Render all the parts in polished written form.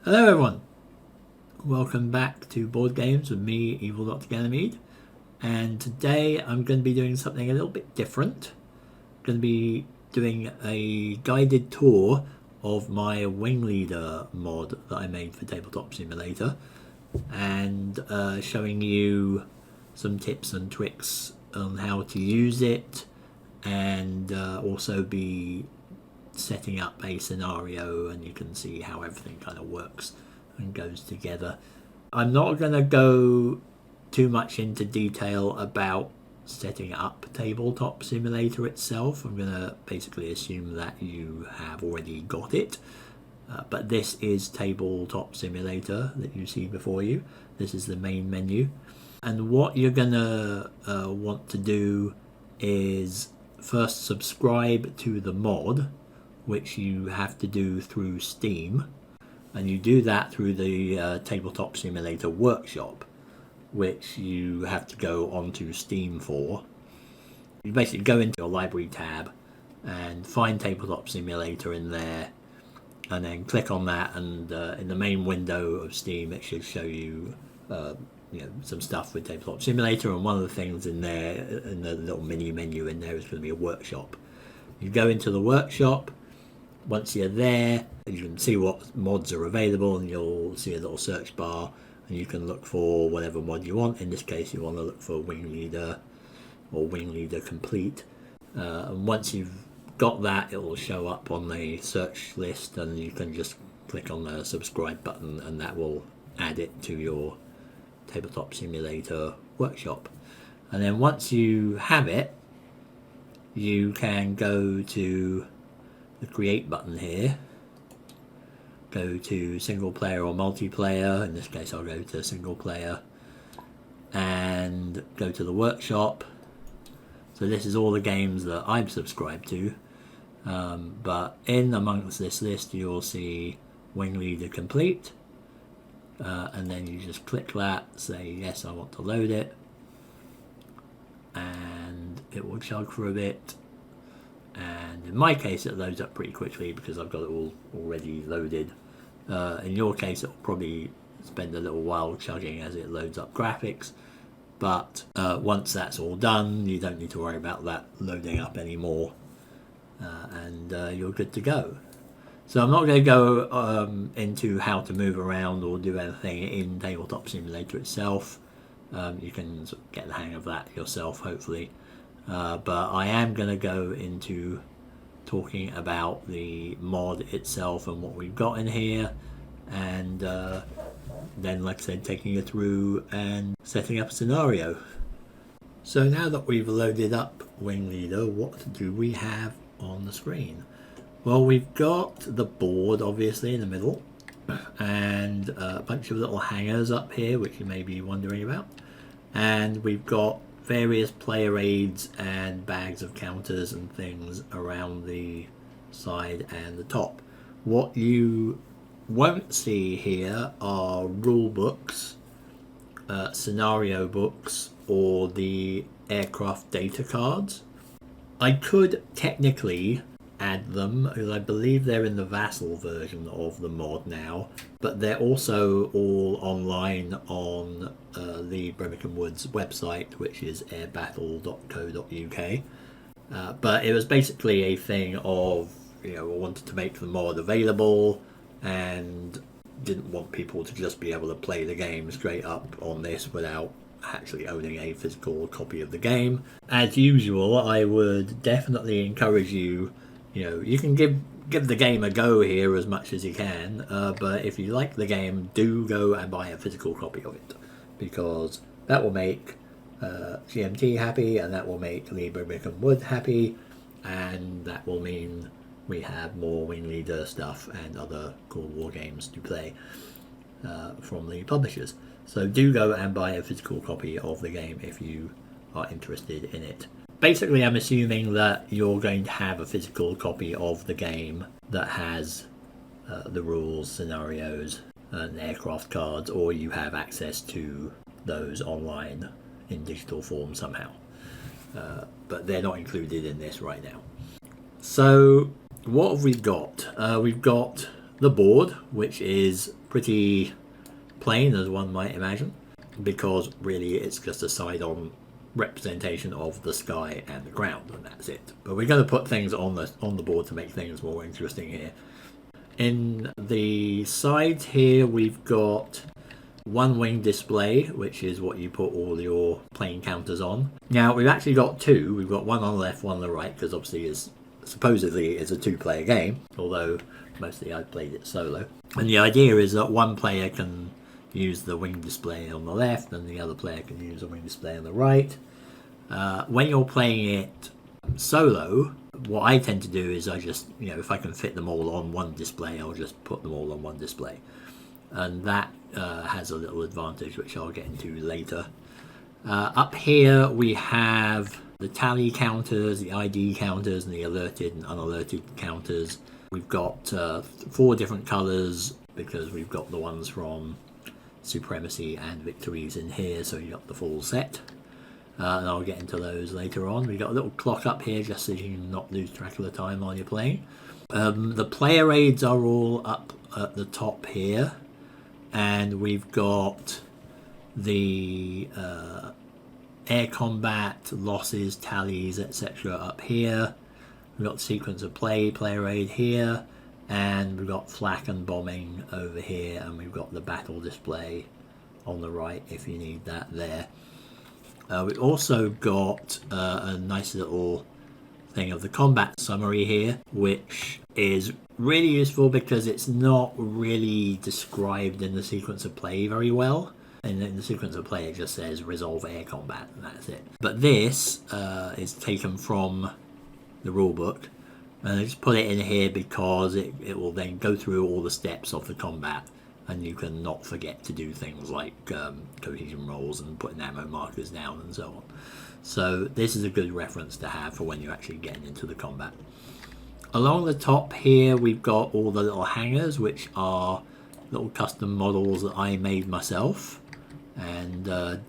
Hello everyone, welcome back to Board Games with me, Evil Dr. Ganymede, and today I'm going to be doing something a little bit different. I'm going to be doing a guided tour of my Wing Leader mod that I made for Tabletop Simulator, and showing you some tips and tricks on how to use it, and also be setting up a scenario, and you can see how everything kind of works and goes together. I'm not going to go too much into detail about setting up Tabletop Simulator itself. I'm going to basically assume that you have already got it. But this is Tabletop Simulator that you see before you. This is the main menu. And what you're going to want to do is first subscribe to the mod, which you have to do through Steam, and you do that through the Tabletop Simulator Workshop, which you have to go onto Steam for. You basically go into your library tab and find Tabletop Simulator in there, and then click on that, and in the main window of Steam it should show you some stuff with Tabletop Simulator, and one of the things in there, in the little mini menu in there, is going to be a workshop. You go into the workshop. Once you're there, you can see what mods are available, and you'll see a little search bar, and you can look for whatever mod you want. In this case, you want to look for Wing Leader or Wing Leader Complete. And once you've got that, it will show up on the search list, and you can just click on the subscribe button, and that will add it to your Tabletop Simulator Workshop. And then once you have it, you can go to the create button here, go to single player or multiplayer. In this case I'll go to single player, and go to the workshop. So this is all the games that I'm subscribed to, but in amongst this list you'll see Wing Leader Complete, and then you just click that, say yes, I want to load it, and it will chug for a bit. And in my case it loads up pretty quickly because I've got it all already loaded. In your case it will probably spend a little while chugging as it loads up graphics, but once that's all done you don't need to worry about that loading up anymore, and you're good to go. So I'm not going to go into how to move around or do anything in Tabletop Simulator itself. You can sort of get the hang of that yourself, hopefully. But I am going to go into talking about the mod itself and what we've got in here, and then, like I said, taking you through and setting up a scenario. So now that we've loaded up Wing Leader, what do we have on the screen? Well, we've got the board obviously in the middle, and a bunch of little hangers up here which you may be wondering about, and we've got various player aids and bags of counters and things around the side and the top. What you won't see here are rule books, scenario books, or the aircraft data cards. I could technically add them, because I believe they're in the Vassal version of the mod now, but they're also all online on the Birmingham Woods website, which is airbattle.co.uk. But it was basically a thing of, I wanted to make the mod available and didn't want people to just be able to play the game straight up on this without actually owning a physical copy of the game. As usual, I would definitely encourage you, you can give the game a go here as much as you can, but if you like the game, do go and buy a physical copy of it, because that will make GMT happy, and that will make the Birmingham Wood happy, and that will mean we have more Wing Leader stuff and other cool war games to play from the publishers. So do go and buy a physical copy of the game if you are interested in it. Basically, I'm assuming that you're going to have a physical copy of the game that has the rules, scenarios, and aircraft cards, or you have access to those online in digital form somehow. But they're not included in this right now. So what have we got? We've got the board, which is pretty plain as one might imagine, because really it's just a side-on representation of the sky and the ground, and that's it. But we're going to put things on the board to make things more interesting here. In the sides here, we've got one wing display, which is what you put all your plane counters on. Now we've actually got two. We've got one on the left, one on the right, because obviously supposedly it's a two-player game, although mostly I've played it solo. And the idea is that one player can use the wing display on the left and the other player can use the wing display on the right. When you're playing it solo, what I tend to do is I just, if I can fit them all on one display, I'll just put them all on one display. And that has a little advantage, which I'll get into later. Up here we have the tally counters, the ID counters, and the alerted and unalerted counters. We've got 4 different colours because we've got the ones from Supremacy and Victories in here, so you've got the full set. And I'll get into those later on. We've got a little clock up here just so you can not lose track of the time while you're playing. The player aids are all up at the top here. And we've got the air combat, losses, tallies, etc. up here. We've got sequence of play, player aid here. And we've got flak and bombing over here. And we've got the battle display on the right if you need that there. We've also got a nice little thing of the combat summary here, which is really useful because it's not really described in the sequence of play very well. And in the sequence of play it just says resolve air combat and that's it. But this is taken from the rulebook, and I just put it in here because it will then go through all the steps of the combat, and you can not forget to do things like cohesion rolls and putting ammo markers down and so on. So this is a good reference to have for when you're actually getting into the combat. Along the top here we've got all the little hangers, which are little custom models that I made myself and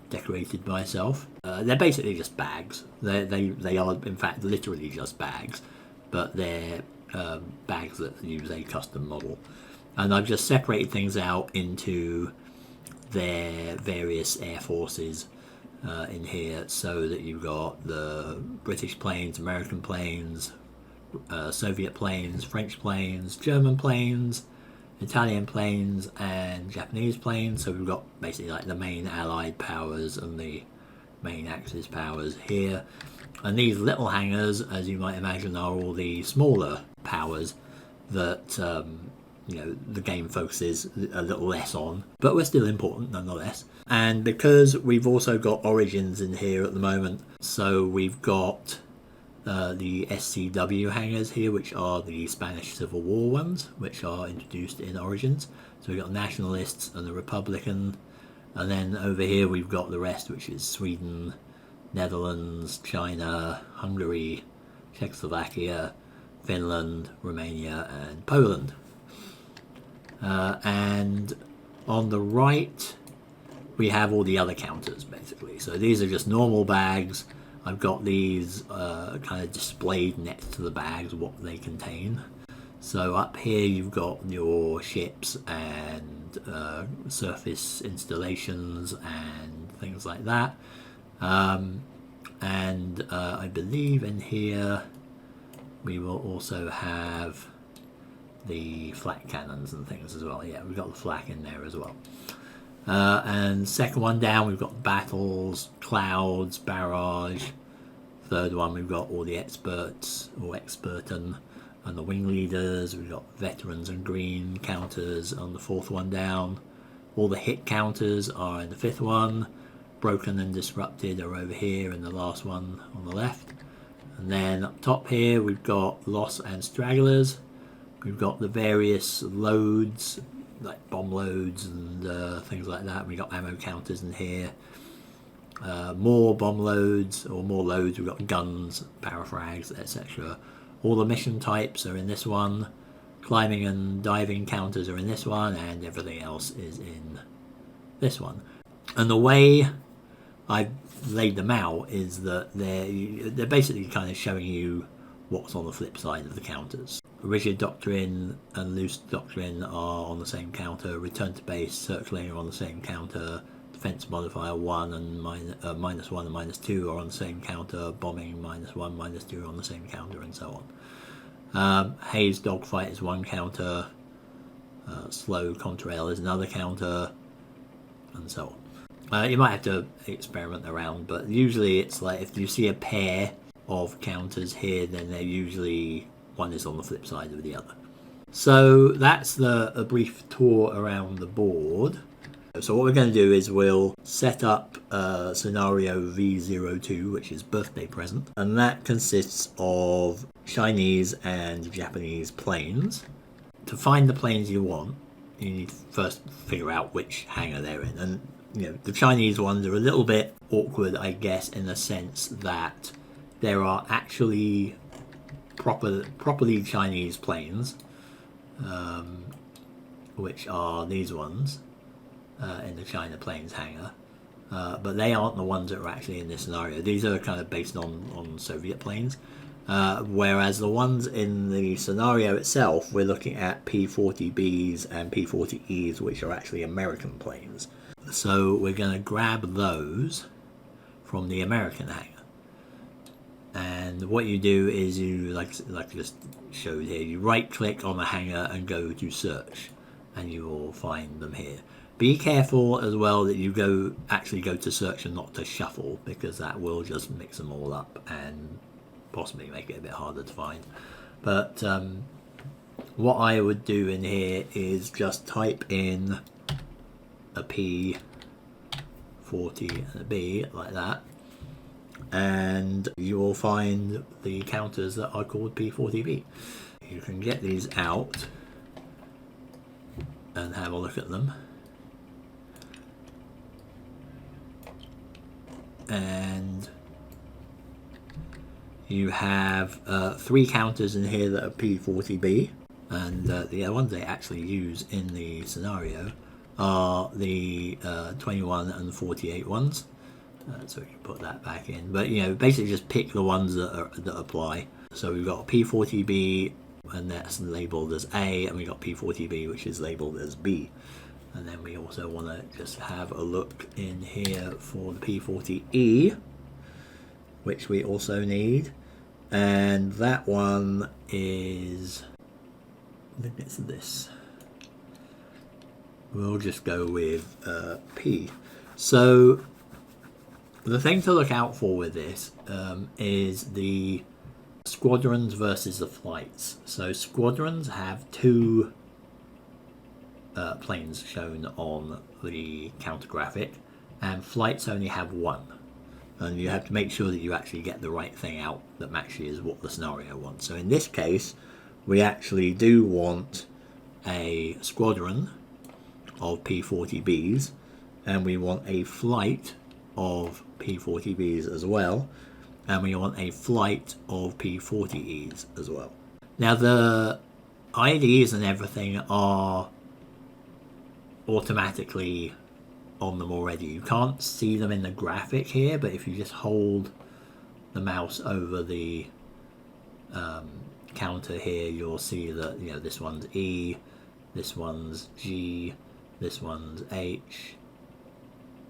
decorated myself. They're basically just bags. They are in fact literally just bags, but they're bags that use a custom model. And I've just separated things out into their various air forces in here, so that you've got the British planes, American planes, Soviet planes, French planes, German planes, Italian planes, and Japanese planes. So we've got basically like the main Allied powers and the main Axis powers here. And these little hangars, as you might imagine, are all the smaller powers that the game focuses a little less on, but we're still important nonetheless. And because we've also got Origins in here at the moment, so we've got the SCW hangars here, which are the Spanish Civil War ones, which are introduced in Origins. So we've got Nationalists and the Republican, and then over here we've got the rest, which is Sweden, Netherlands, China, Hungary, Czechoslovakia, Finland, Romania, and Poland. And on the right we have all the other counters basically. So these are just normal bags. I've got these kind of displayed next to the bags, what they contain. So up here you've got your ships and surface installations and things like that. And I believe in here we will also have the flak cannons and things as well. Yeah, we've got the flak in there as well. And second one down we've got battles, clouds, barrage. Third one we've got all the experts or experten and the wing leaders. We've got veterans and green counters on the fourth one down. All the hit counters are in the fifth one. Broken and disrupted are over here in the last one on the left. And then up top here we've got loss and stragglers. We've got the various loads, like bomb loads and things like that. We've got ammo counters in here. More bomb loads or more loads. We've got guns, parafrags, etc. All the mission types are in this one. Climbing and diving counters are in this one, and everything else is in this one. And the way I've laid them out is that they're basically kind of showing you what's on the flip side of the counters. rigid doctrine and loose doctrine are on the same counter. Return to base, circulating are on the same counter. Defense modifier 1 and minus 1 and minus 2 are on the same counter. Bombing minus 1, minus 2 are on the same counter, and so on. Haze dogfight is one counter. Slow contrail is another counter, and so on. You might have to experiment around, but usually it's like if you see a pair of counters here, then they're usually one is on the flip side of the other. So that's a brief tour around the board. So what we're going to do is we'll set up scenario V02, which is birthday present, and that consists of Chinese and Japanese planes. To find the planes you want, you need to first figure out which hangar they're in. And the Chinese ones are a little bit awkward, I guess, in the sense that there are actually properly Chinese planes, which are these ones in the China planes hangar, but they aren't the ones that are actually in this scenario. These are kind of based on Soviet planes, whereas the ones in the scenario itself, we're looking at P-40Bs and P-40Es, which are actually American planes. So we're going to grab those from the American hangar. And what you do is you, like just showed here, you right click on the hangar and go to search, and you will find them here. Be careful as well that you actually go to search and not to shuffle, because that will just mix them all up and possibly make it a bit harder to find. But what I would do in here is just type in a P40 and a B like that, and you will find the counters that are called P40B. You can get these out and have a look at them. And you have 3 counters in here that are P40B, and the other ones they actually use in the scenario are the 21 and 48 ones. So we can put that back in, but basically just pick the ones that apply. So we've got P40B, and that's labeled as A, and we've got P40B, which is labeled as B. And then we also want to just have a look in here for the P40E, which we also need, and that one is, it's this. We'll just go with P. So the thing to look out for with this is the squadrons versus the flights. So squadrons have 2 planes shown on the counter graphic, and flights only have 1. And you have to make sure that you actually get the right thing out that matches what the scenario wants. So in this case, we actually do want a squadron of P40Bs, and we want a flight of P40Bs as well, and we want a flight of P40Es as well. Now the IDs and everything are automatically on them already. You can't see them in the graphic here, but if you just hold the mouse over the counter here, you'll see that this one's E, this one's G, this one's H,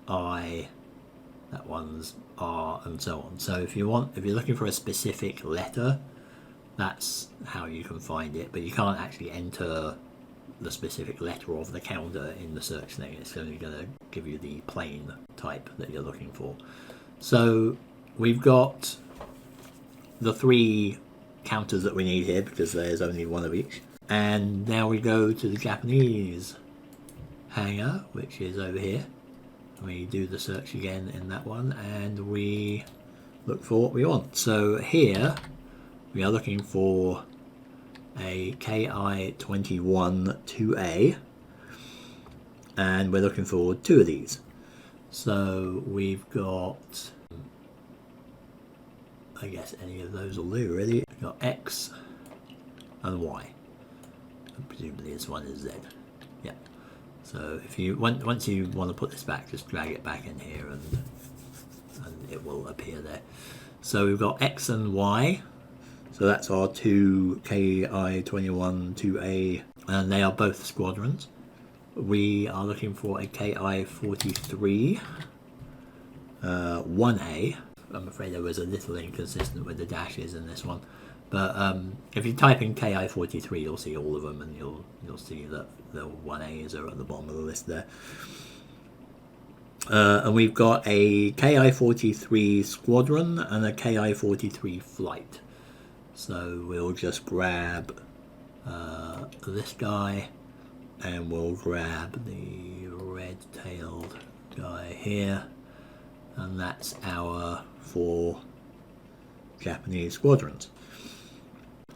I, that one's R, and so on. So if you're looking for a specific letter, that's how you can find it, but you can't actually enter the specific letter of the counter in the search thing. It's only going to give you the plane type that you're looking for. So we've got the 3 counters that we need here, because there's only 1 of each. And now we go to the Japanese hangar, which is over here. We do the search again in that one, and we look for what we want. So here we are looking for a KI-21-2A, and we're looking for 2 of these. So we've got, I guess any of those will do really. We've got X and Y, and presumably this one is Z. Yeah. So if you once you want to put this back, just drag it back in here, and it will appear there. So we've got X and Y. So that's our two KI-21 2A, and they are both squadrons. We are looking for a KI-43 1A. I'm afraid there was a little inconsistent with the dashes in this one, but if you type in KI-43, you'll see all of them, and you'll see that the 1As are at the bottom of the list there. And we've got a KI-43 squadron and a KI-43 flight. So we'll just grab this guy, and we'll grab the red-tailed guy here, and that's our 4 Japanese squadrons.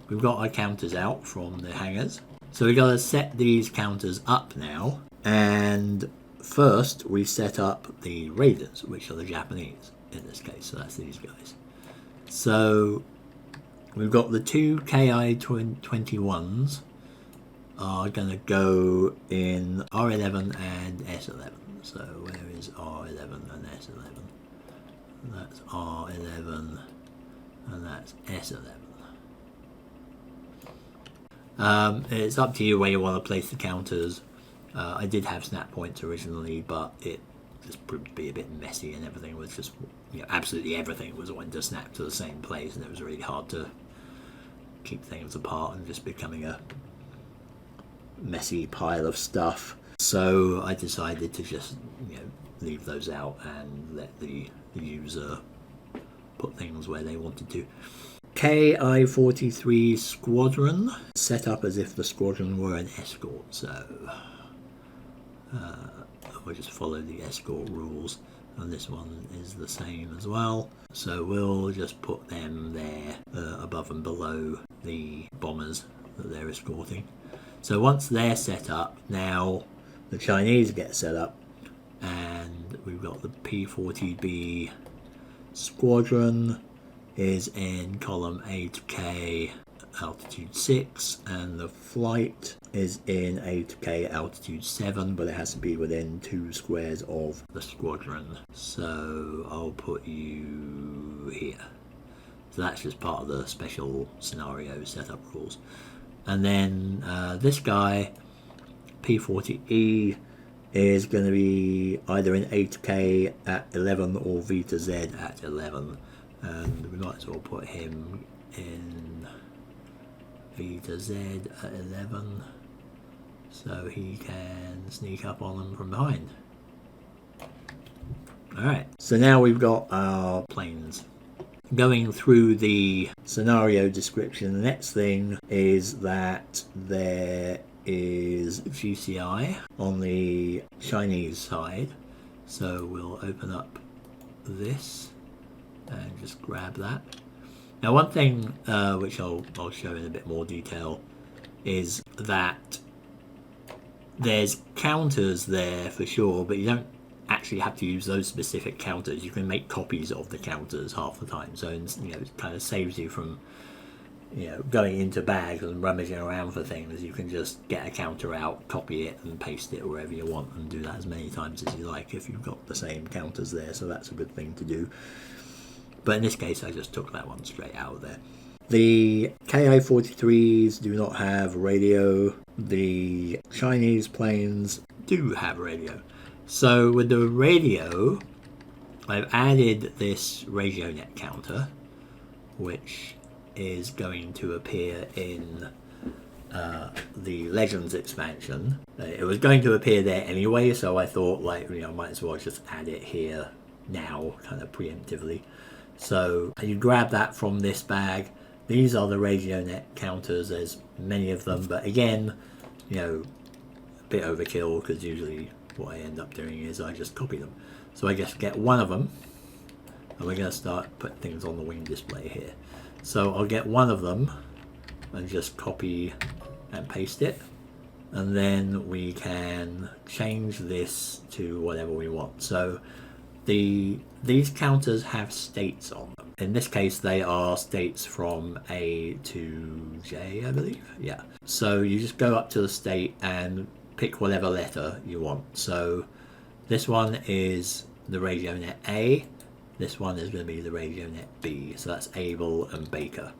We've got our counters out from the hangars, so we've got to set these counters up now, and first we set up the raiders, which are the Japanese in this case, so that's these guys. So we've got the two KI-21s are going to go in R11 and S11. So where is R11 and S11? That's R11 and that's S11. It's up to you where you want to place the counters. I did have snap points originally, but it just proved to be a bit messy, and everything was just, absolutely everything was wanting to snap to the same place, and it was really hard to keep things apart and just becoming a messy pile of stuff. So I decided to just leave those out and let the user put things where they wanted to. KI-43 squadron, set up as if the squadron were an escort, so we'll just follow the escort rules, and this one is the same as well. So we'll just put them there above and below the bombers that they're escorting. So once they're set up, now the Chinese get set up, and we've got the P-40B squadron is in column A to K, altitude 6, and the flight is in A to K, altitude 7, but it has to be within 2 squares of the squadron. So I'll put you here. So that's just part of the special scenario setup rules. And then this guy, P-40E, is going to be either in A to K at 11 or V to Z at 11. And we might as well put him in V to Z at 11 so he can sneak up on them from behind. Alright, so now we've got our planes. Going through the scenario description, the next thing is that there is GCI on the Chinese side. So we'll open up this and just grab that. Now one thing which I'll show in a bit more detail is that there's counters there for sure, but you don't actually have to use those specific counters. You can make copies of the counters half the time, so it kind of saves you from going into bags and rummaging around for things. You can just get a counter out, copy it and paste it wherever you want, and do that as many times as you like if you've got the same counters there, so that's a good thing to do. But in this case I just took that one straight out of there. The KI-43s do not have radio. The Chinese planes do have radio. So with the radio, I've added this radio net counter, which is going to appear in the Legends expansion. It was going to appear there anyway, so I thought, might as well just add it here now, kind of preemptively. So you grab that from this bag. These are the radio net counters. There's many of them, but again, a bit overkill, because usually what I end up doing is I just copy them. So I just get one of them, and we're going to start putting things on the wing display here. So I'll get one of them and just copy and paste it, and then we can change this to whatever we want. So these counters have states on them. In this case they are states from A to J, I believe. Yeah. So you just go up to the state and pick whatever letter you want. So this one is the radio net A. This one is going to be the radio net B. So that's Able and Baker.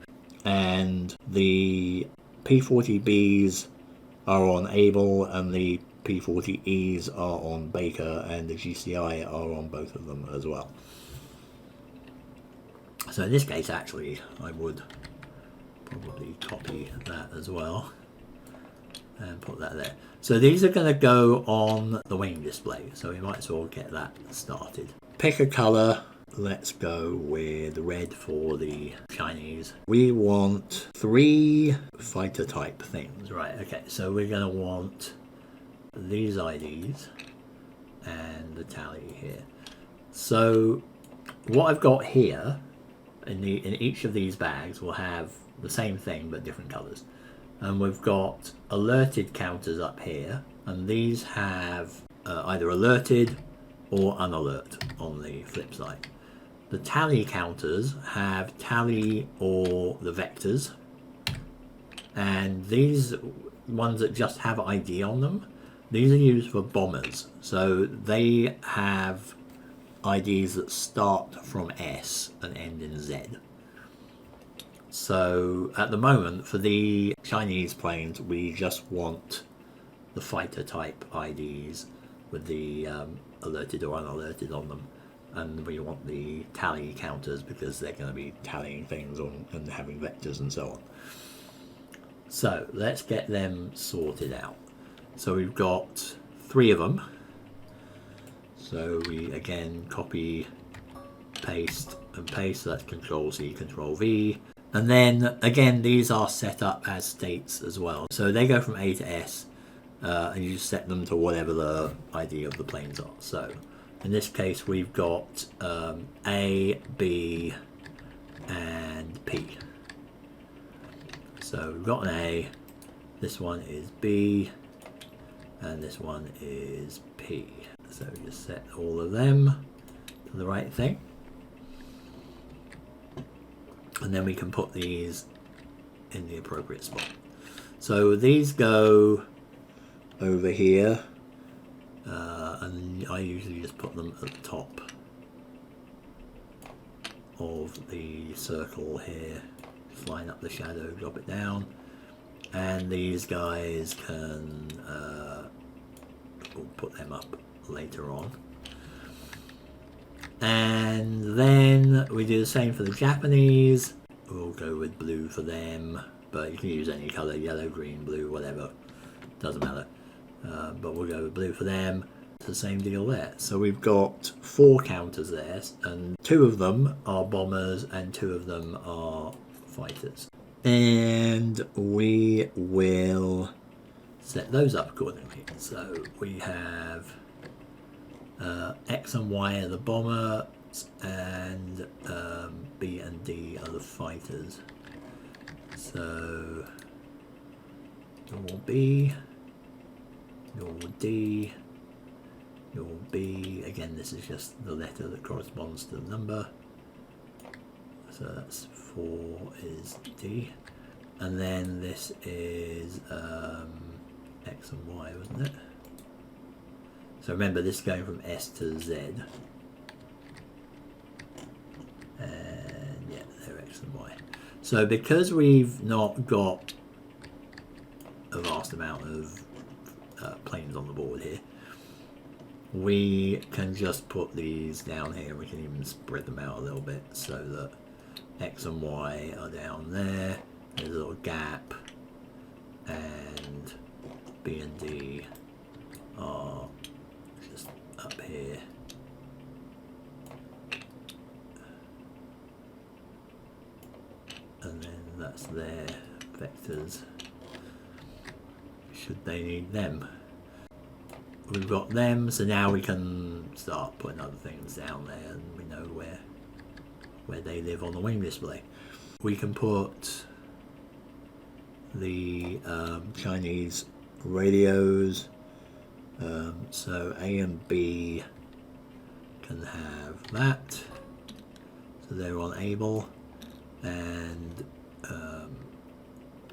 and the P40Bs are on Able and the P40Es are on Baker, and the GCI are on both of them as well. So in this case, actually, I would probably copy that as well and put that there. So these are going to go on the wing display, so we might as well get that started. Pick a color. Let's go with red for the Chinese. We want 3 fighter type things, right? Okay, so we're going to want these IDs and the tally here. So what I've got here in each of these bags will have the same thing but different colors. And we've got alerted counters up here, and these have either alerted or unalert on the flip side. The tally counters have tally or the vectors, and these ones that just have ID on them, these are used for bombers. So they have IDs that start from S and end in Z. So at the moment, for the Chinese planes, we just want the fighter type IDs with the alerted or unalerted on them, and we want the tally counters because they're going to be tallying things and having vectors and so on. So let's get them sorted out. So we've got 3 of them. So we again copy, paste and paste. So that's Control C, Control V. And then again, these are set up as states as well. So they go from A to S, and you just set them to whatever the ID of the planes are. So in this case, we've got A, B, and P. So we've got an A, this one is B, and this one is P. So just set all of them to the right thing. And then we can put these in the appropriate spot. So these go over here, and I usually just put them at the top of the circle here. Just line up the shadow, drop it down, and these guys can we'll put them up later on. And then we do the same for the Japanese. We'll go with blue for them, but you can use any color, yellow, green, blue, whatever, doesn't matter. But we'll go with blue for them. It's the same deal there. So we've got 4 counters there, and 2 of them are bombers and 2 of them are fighters. And we will set those up accordingly. So we have X and Y are the bombers, and B and D are the fighters. So normal B, normal D, normal B. Again, this is just the letter that corresponds to the number. So that's 4 is D. And then this is X and Y, wasn't it? So remember, this is going from S to Z. And yeah, they're X and Y. So because we've not got a vast amount of planes on the board here, we can just put these down here. We can even spread them out a little bit so that X and Y are down there. There's a little gap, and B and D are just up here. And then that's their vectors, should they need them. We've got them, so now we can start putting other things down there, and we know where they live on the wing display. We can put the Chinese radios, so A and B can have that, so they're on Able, and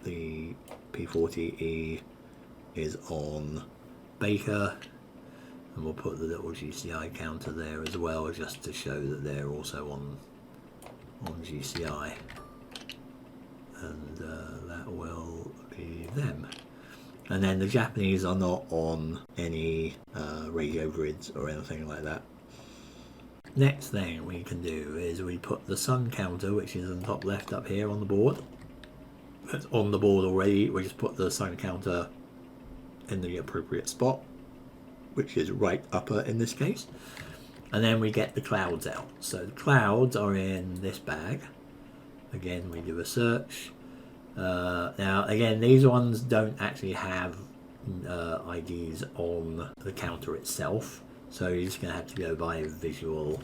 the P40E is on Baker, and we'll put the little GCI counter there as well, just to show that they're also on GCI. and that will be them. And then the Japanese are not on any radio grids or anything like that. Next thing we can do is we put the sun counter, which is on the top left up here on the board. It's on the board already. We just put the sun counter in the appropriate spot, which is right upper in this case. And then we get the clouds out. So the clouds are in this bag. Again, we do a search. Now, again, these ones don't actually have IDs on the counter itself. So you're just going to have to go by visual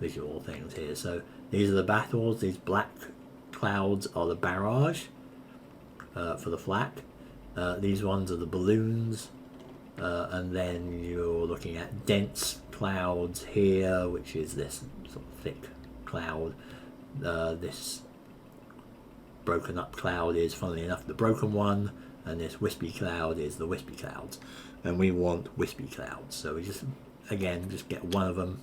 things here. So these are the battles. These black clouds are the barrage for the flak. These ones are the balloons. And then you're looking at dense clouds here, which is this sort of thick cloud. This broken up cloud is, funnily enough, the broken one, and this wispy cloud is the wispy clouds. And we want wispy clouds, so we just get one of them.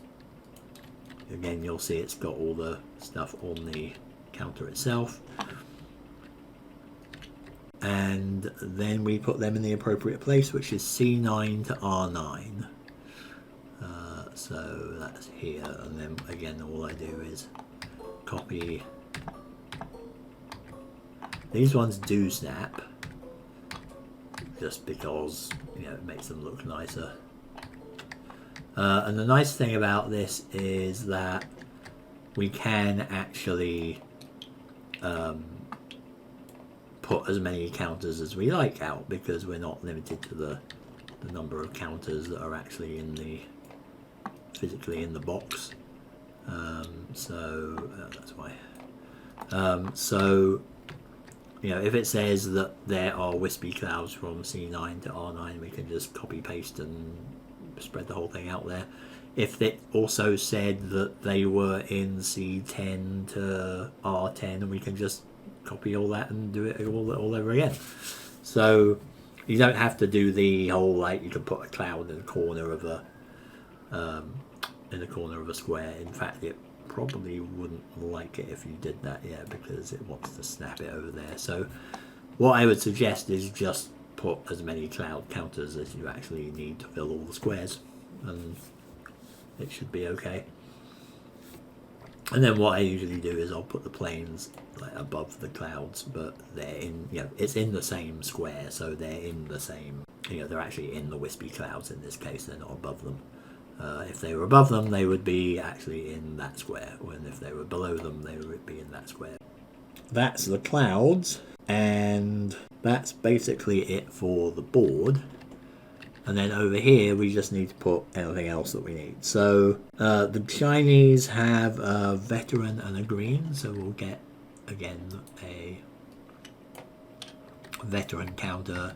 Again, you'll see it's got all the stuff on the counter itself. And then we put them in the appropriate place, which is C9 to R9. So that's here, and then again all I do is copy. These ones do snap, just because, you know, it makes them look nicer. And the nice thing about this is that we can actually put as many counters as we like out, because we're not limited to the number of counters that are actually in the physically in the box. So that's why. So, you know, if it says that there are wispy clouds from C9 to R9, we can just copy paste and spread the whole thing out there. If it also said that they were in C10 to R10, we can just copy all that and do it all over again. So you don't have to do the whole, like, you can put a cloud in the corner of a square. In fact, it probably wouldn't like it if you did that, yeah, because it wants to snap it over there. So what I would suggest is just put as many cloud counters as you actually need to fill all the squares, and it should be okay. And then what I usually do is I'll put the planes like above the clouds, but they're in, you know, it's in the same square, so they're in the same, you know, they're actually in the wispy clouds in this case, they're not above them. If they were above them, they would be actually in that square, and if they were below them, they would be in that square. That's the clouds, and that's basically it for the board. And then over here, we just need to put anything else that we need. So the Chinese have a veteran and a green, so we'll get, again, a veteran counter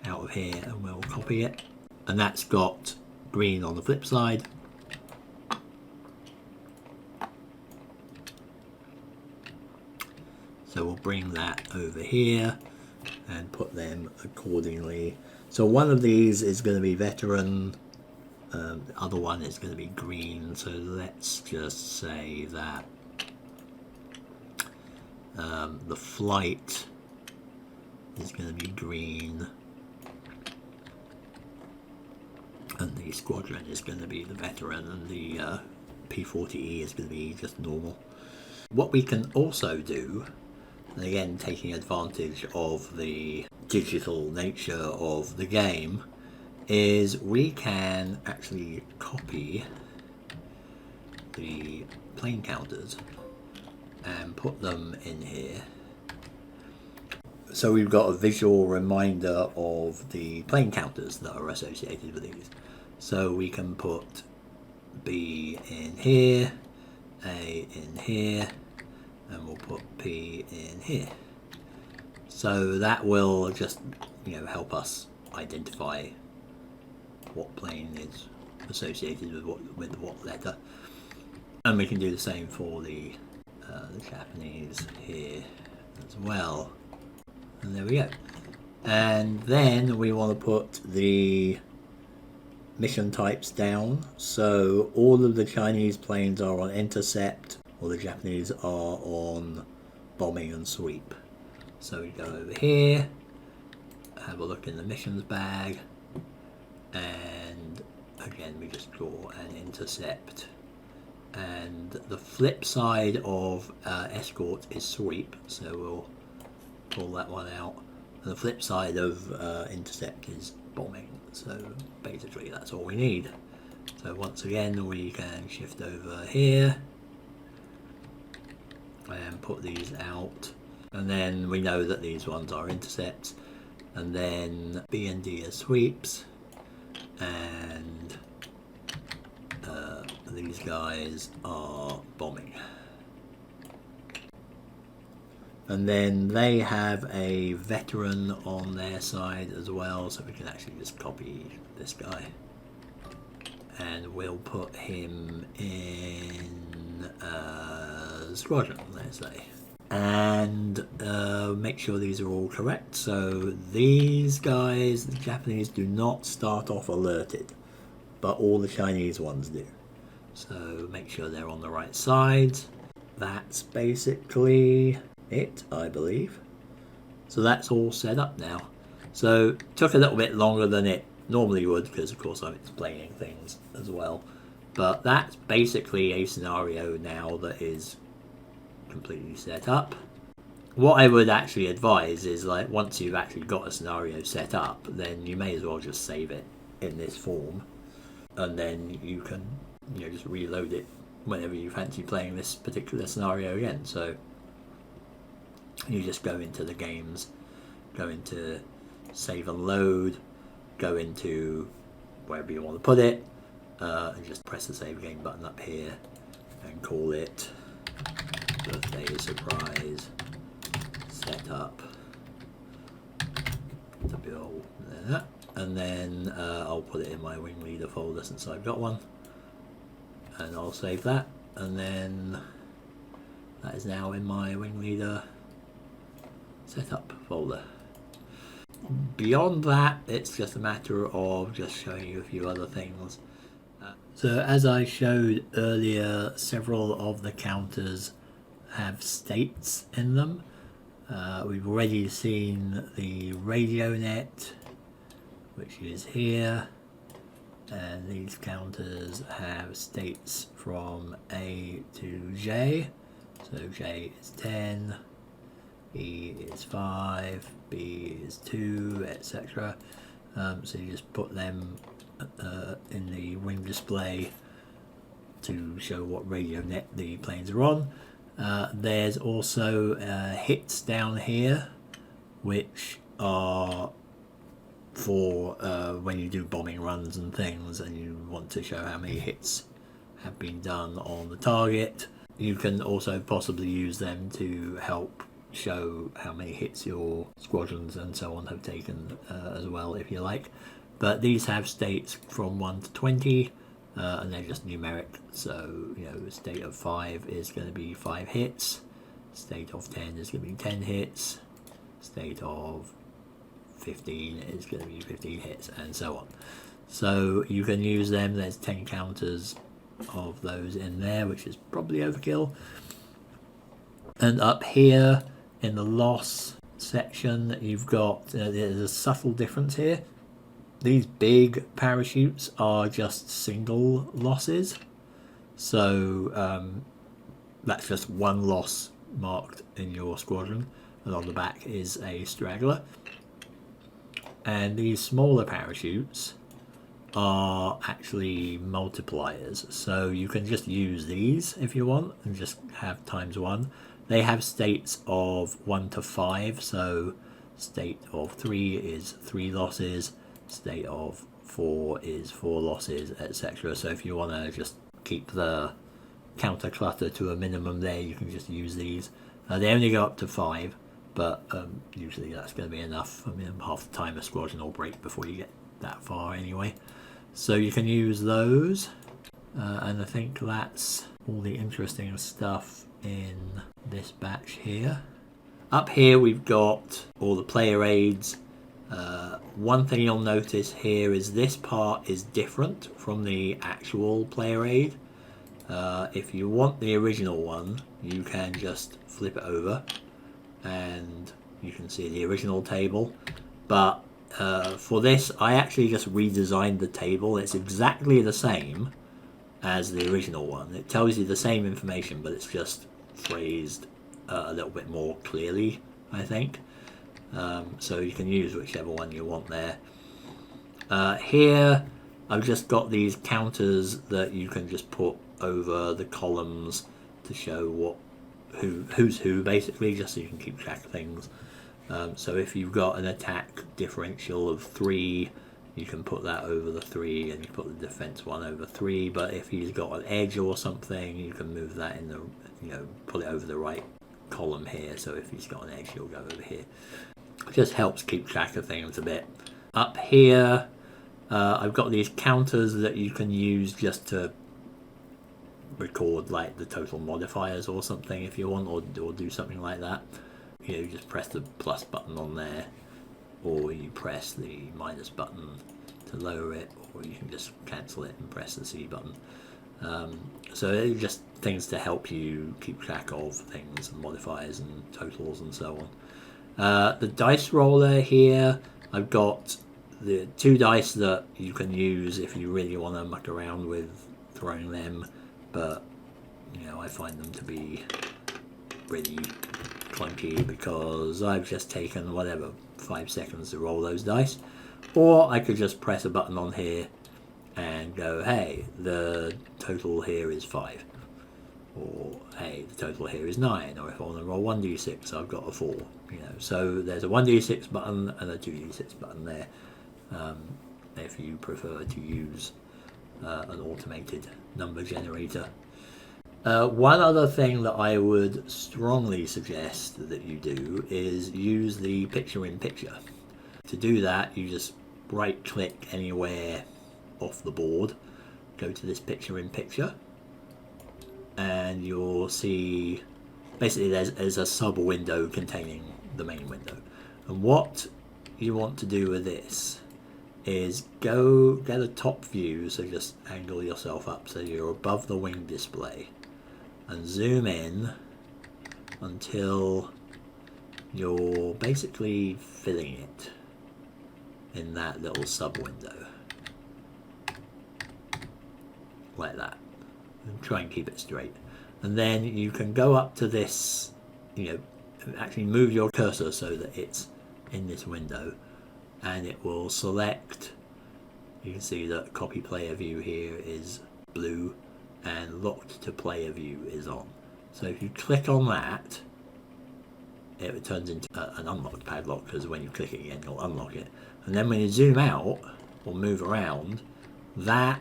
out of here, and we'll copy it. And that's got green on the flip side. So we'll bring that over here and put them accordingly. So one of these is going to be veteran, the other one is going to be green. So let's just say that the flight is going to be green, and the squadron is going to be the veteran, and the P40E is going to be just normal. What we can also do, and again taking advantage of the digital nature of the game, is we can actually copy the plane counters and put them in here. So we've got a visual reminder of the plane counters that are associated with these. So we can put B in here, A in here, and we'll put P in here. So that will just, you know, help us identify what plane is associated with what letter. And we can do the same for the Japanese here as well. And there we go. And then we want to put the mission types down. So all of the Chinese planes are on intercept, or the Japanese are on bombing and sweep. So we go over here, have a look in the missions bag, and again we just draw an intercept. And the flip side of escort is sweep, so we'll pull that one out. And the flip side of intercept is bombing, so basically that's all we need. So once again we can shift over here and put these out, and then we know that these ones are intercepts, and then B and D are sweeps, and these guys are bombing. And then they have a veteran on their side as well, so we can actually just copy this guy and we'll put him in squadron, let's say, and make sure these are all correct. So these guys, the Japanese, do not start off alerted, but all the Chinese ones do. So make sure they're on the right side. That's basically it, I believe. So that's all set up now. So it took a little bit longer than it normally would, because of course I'm explaining things as well. But that's basically a scenario now that is completely set up. What I would actually advise is, like, once you've actually got a scenario set up, then you may as well just save it in this form, and then you can, you know, just reload it whenever you fancy playing this particular scenario again. So you just go into the games, go into save and load, go into wherever you want to put it, and just press the save game button up here and call it birthday surprise setup to build that. And then I'll put it in my wing leader folder since I've got one, and I'll save that, and then that is now in my wing leader setup folder. Beyond that, it's just a matter of just showing you a few other things. So as I showed earlier, several of the counters have states in them. We've already seen the radio net, which is here, and these counters have states from A to J. So J is 10, E is 5, B is 2, etc. So you just put them in the wing display to show what radio net the planes are on. There's also hits down here, which are for when you do bombing runs and things and you want to show how many hits have been done on the target. You can also possibly use them to help show how many hits your squadrons and so on have taken as well, if you like. But these have states from 1 to 20, and they're just numeric. So, you know, state of 5 is going to be 5 hits, state of 10 is going to be 10 hits, state of 15 is going to be 15 hits, and so on. So you can use them. There's 10 counters of those in there, which is probably overkill. And up here in the loss section, you've got there's a subtle difference here. These big parachutes are just single losses, so that's just one loss marked in your squadron, and on the back is a straggler. And these smaller parachutes are actually multipliers, so you can just use these if you want and just have ×1. They have states of 1 to 5, so state of 3 is 3 losses, state of 4 is 4 losses, etc. So if you want to just keep the counter clutter to a minimum there, you can just use these. They only go up to 5, but usually that's going to be enough. I mean, half the time a squadron will break before you get that far anyway. So you can use those, and I think that's all the interesting stuff in this batch here. Up here we've got all the player aids. One thing you'll notice here is this part is different from the actual player aid. If you want the original one, you can just flip it over and you can see the original table, but for this I actually just redesigned the table. It's exactly the same as the original one. It tells you the same information, but it's just phrased a little bit more clearly, I think. So you can use whichever one you want there. Here I've just got these counters that you can just put over the columns to show who's who, basically, just so you can keep track of things. So if you've got an attack differential of 3, you can put that over the 3, and you put the defense one over 3. But if he's got an edge or something, you can move that in the, put it over the right column here. So if he's got an edge, you'll go over here. It just helps keep track of things a bit. Up here, I've got these counters that you can use just to record like the total modifiers or something if you want, or do something like that. You just press the plus button on there, or you press the minus button to lower it, or you can just cancel it and press the C button. So it's just things to help you keep track of things, and modifiers and totals and so on. The dice roller here, I've got the 2 dice that you can use if you really want to muck around with throwing them, but I find them to be really clunky because I've just taken 5 seconds to roll those dice. Or I could just press a button on here and go, hey, the total here is 5, or hey, the total here is 9, or if I want to roll 1d6, I've got a 4. So there's a 1d6 button and a 2d6 button there, if you prefer to use an automated number generator. One other thing that I would strongly suggest that you do is use the picture-in-picture. To do that, you just right-click anywhere off the board, go to this picture-in-picture, and you'll see basically there's a sub-window containing the main window. And what you want to do with this is go get a top view, so just angle yourself up so you're above the wing display, and zoom in until you're basically filling it in that little sub window, like that, and try and keep it straight. And then you can go up to this, actually move your cursor so that it's in this window, and it will select, you can see that copy player view here is blue and locked to player view is on. So if you click on that, it turns into an unlocked padlock, because when you click it again you'll unlock it. And then when you zoom out or move around, that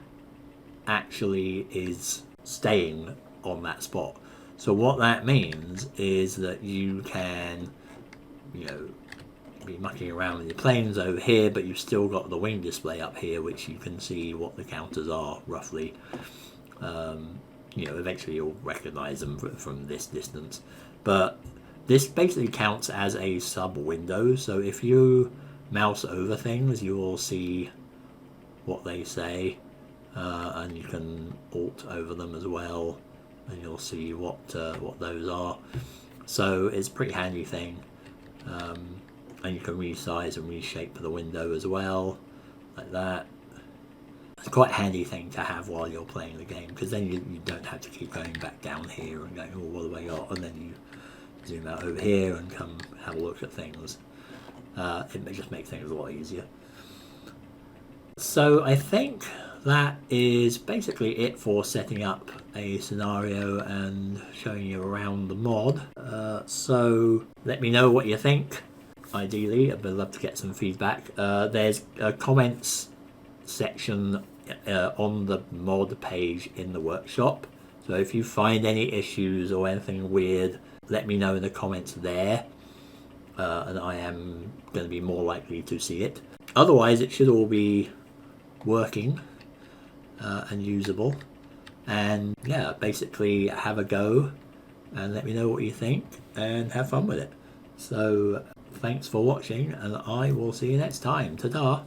actually is staying on that spot. So what that means is that you can be mucking around with your planes over here, but you've still got the wing display up here, which you can see what the counters are roughly. Eventually you'll recognize them from this distance, but this basically counts as a sub window. So if you mouse over things, you will see what they say, and you can alt over them as well, and you'll see what those are. So it's a pretty handy thing. And you can resize and reshape the window as well, like that. It's quite a handy thing to have while you're playing the game, because then you don't have to keep going back down here and going, oh, what have I got? And then you zoom out over here and come have a look at things. It just makes things a lot easier. So I think that is basically it for setting up a scenario and showing you around the mod. So let me know what you think. Ideally, I'd love to get some feedback. There's a comments section on the mod page in the workshop. So if you find any issues or anything weird, let me know in the comments there, and I am going to be more likely to see it. Otherwise, it should all be working and usable. And yeah, basically have a go and let me know what you think and have fun with it. So thanks for watching, and I will see you next time. Ta-da!